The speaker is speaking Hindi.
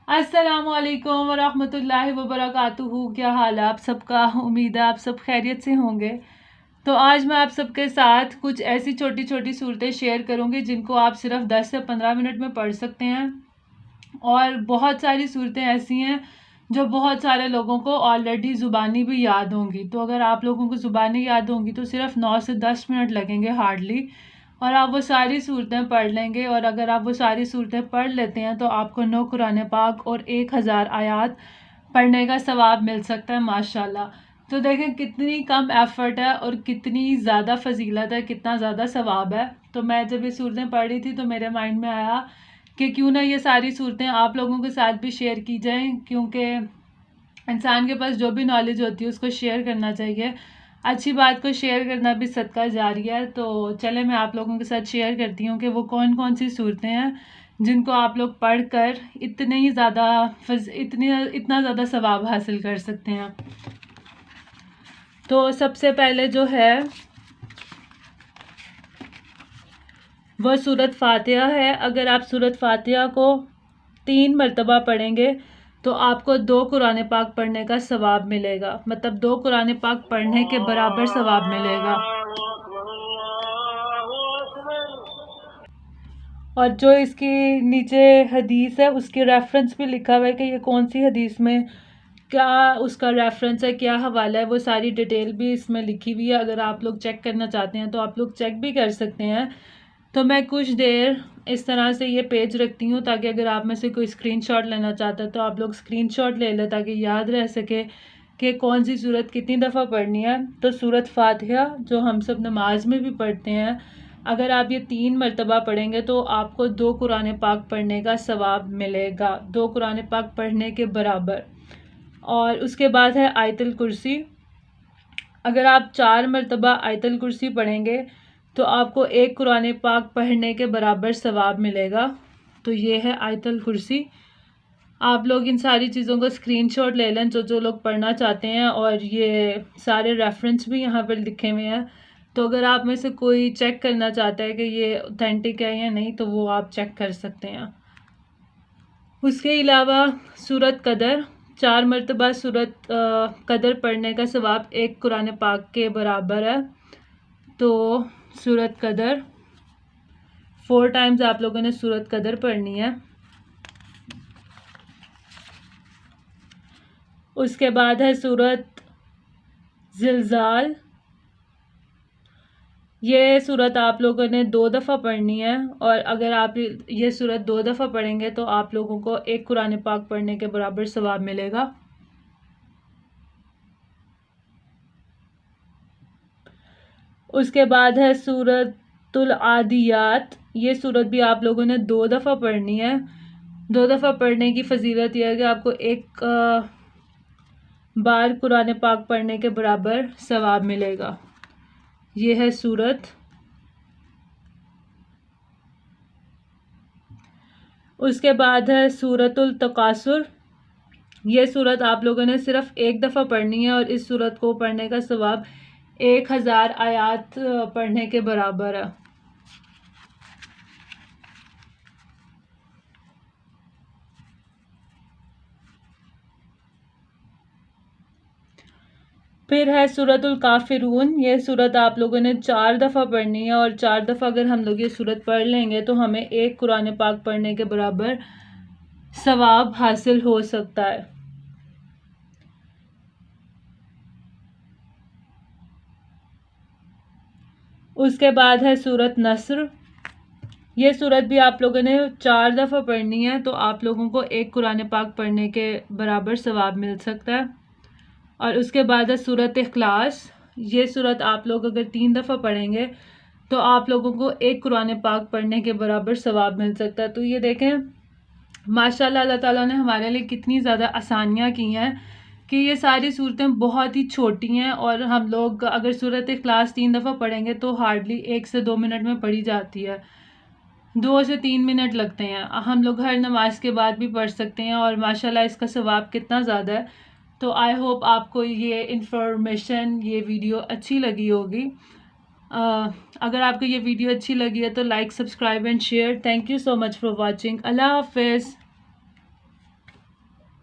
अस्सलामुअलैकुम वरहमतुल्लाहि वबरकातुहू। क्या हाल है आप सबका? उम्मीद है आप सब खैरियत से होंगे। तो आज मैं आप सबके साथ कुछ ऐसी छोटी छोटी सूरतें शेयर करूंगी जिनको आप सिर्फ 10 से 15 मिनट में पढ़ सकते हैं। और बहुत सारी सूरतें ऐसी हैं जो बहुत सारे लोगों को ऑलरेडी ज़ुबानी भी याद होंगी। तो अगर आप लोगों को ज़ुबानी याद होंगी तो सिर्फ 9 से 10 मिनट लगेंगे हार्डली, और आप वो सारी सूरतें पढ़ लेंगे। और अगर आप वो सारी सूरतें पढ़ लेते हैं तो आपको 9 कुरान पाक और 1000 आयात पढ़ने का सवाब मिल सकता है माशाल्लाह। तो देखें कितनी कम एफ़र्ट है और कितनी ज़्यादा फजीलत है, कितना ज़्यादा सवाब है। तो मैं जब ये सूरतें पढ़ रही थी तो मेरे माइंड में आया कि क्यों ना ये सारी सूरतें आप लोगों के साथ भी शेयर की जाएं, क्योंकि इंसान के पास जो भी नॉलेज होती है उसको शेयर करना चाहिए। अच्छी बात को शेयर करना भी सदका जारिया है। तो चले मैं आप लोगों के साथ शेयर करती हूँ कि वो कौन कौन सी सूरतें हैं जिनको आप लोग पढ़कर इतना ज़्यादा सवाब हासिल कर सकते हैं। तो सबसे पहले जो है वह सूरत फातिहा है। अगर आप सूरत फातिहा को 3 मरतबा पढ़ेंगे तो आपको 2 कुरान पाक पढ़ने का सवाब मिलेगा, मतलब 2 कुरान पाक पढ़ने के बराबर सवाब मिलेगा। और जो इसकी नीचे हदीस है उसकी रेफरेंस भी लिखा हुआ है कि ये कौन सी हदीस में क्या उसका रेफरेंस है, क्या हवाला है, वो सारी डिटेल भी इसमें लिखी हुई है। अगर आप लोग चेक करना चाहते हैं तो आप लोग चेक भी कर सकते हैं। तो मैं कुछ देर इस तरह से ये पेज रखती हूँ ताकि अगर आप में से कोई स्क्रीनशॉट लेना चाहता है तो आप लोग स्क्रीनशॉट ले लें ताकि याद रह सके कि कौन सी सूरत कितनी दफ़ा पढ़नी है। तो सूरत फातिहा जो हम सब नमाज में भी पढ़ते हैं, अगर आप ये 3 मरतबा पढ़ेंगे तो आपको 2 कुरान पाक पढ़ने का सवाब मिलेगा, 2 कुरान पाक पढ़ने के बराबर। और उसके बाद है आयतुल कुर्सी। अगर आप 4 मरतबा आयतुल कुर्सी पढ़ेंगे तो आपको 1 कुरान पाक पढ़ने के बराबर सवाब मिलेगा। तो ये है आयतुल कुर्सी। आप लोग इन सारी चीज़ों को स्क्रीनशॉट ले लें जो लोग पढ़ना चाहते हैं, और ये सारे रेफरेंस भी यहाँ पर लिखे हुए हैं। तो अगर आप में से कोई चेक करना चाहता है कि ये ऑथेंटिक है या नहीं तो वो आप चेक कर सकते हैं। उसके अलावा सूरत कदर, 4 मरतबा सूरत कदर पढ़ने का सवाब 1 कुरान पाक के बराबर है। तो सूरत कदर 4 टाइम्स आप लोगों ने सूरत कदर पढ़नी है। उसके बाद है सूरत ज़िलज़ाल। ये सूरत आप लोगों ने 2 दफ़ा पढ़नी है, और अगर आप ये सूरत 2 दफ़ा पढ़ेंगे तो आप लोगों को 1 कुरान पाक पढ़ने के बराबर सवाब मिलेगा। उसके बाद है सूरतुल आदियात। ये सूरत भी आप लोगों ने 2 दफ़ा पढ़नी है। 2 दफ़ा पढ़ने की फ़जीलत यह है कि आपको 1 बार कुरान पाक पढ़ने के बराबर सवाब मिलेगा। ये है सूरत। उसके बाद है सूरतुल तकासुर। ये सूरत आप लोगों ने सिर्फ 1 दफ़ा पढ़नी है, और इस सूरत को पढ़ने का सवाब 1000 आयात पढ़ने के बराबर है। फिर है सूरतुल काफिरून। ये सूरत आप लोगों ने 4 दफ़ा पढ़नी है, और 4 दफ़ा अगर हम लोग ये सूरत पढ़ लेंगे तो हमें 1 कुरान पाक पढ़ने के बराबर सवाब हासिल हो सकता है। उसके बाद है सूरत नस्र। ये सूरत भी आप लोगों ने 4 दफ़ा पढ़नी है, तो आप लोगों को 1 कुरान पाक पढ़ने के बराबर सवाब मिल सकता है। और उसके बाद है सूरत इखलास। ये सूरत आप लोग अगर 3 दफ़ा पढ़ेंगे तो आप लोगों को 1 कुरान पाक पढ़ने के बराबर सवाब मिल सकता है। तो ये देखें माशाल्लाह अल्लाह ताला ने हमारे लिए कितनी ज़्यादा आसानियाँ की हैं कि ये सारी सूरतें बहुत ही छोटी हैं, और हम लोग अगर सूरत इखलास 3 दफ़ा पढ़ेंगे तो हार्डली 1 से 2 मिनट में पढ़ी जाती है। 2 से 3 मिनट लगते हैं। हम लोग हर नमाज के बाद भी पढ़ सकते हैं, और माशाल्लाह इसका सवाब कितना ज़्यादा है। तो आई होप आपको ये इन्फॉर्मेशन, ये वीडियो अच्छी लगी होगी। अगर आपको ये वीडियो अच्छी लगी है तो like, subscribe and share. Thank you so much for watching. अल्लाह हाफ़िज़।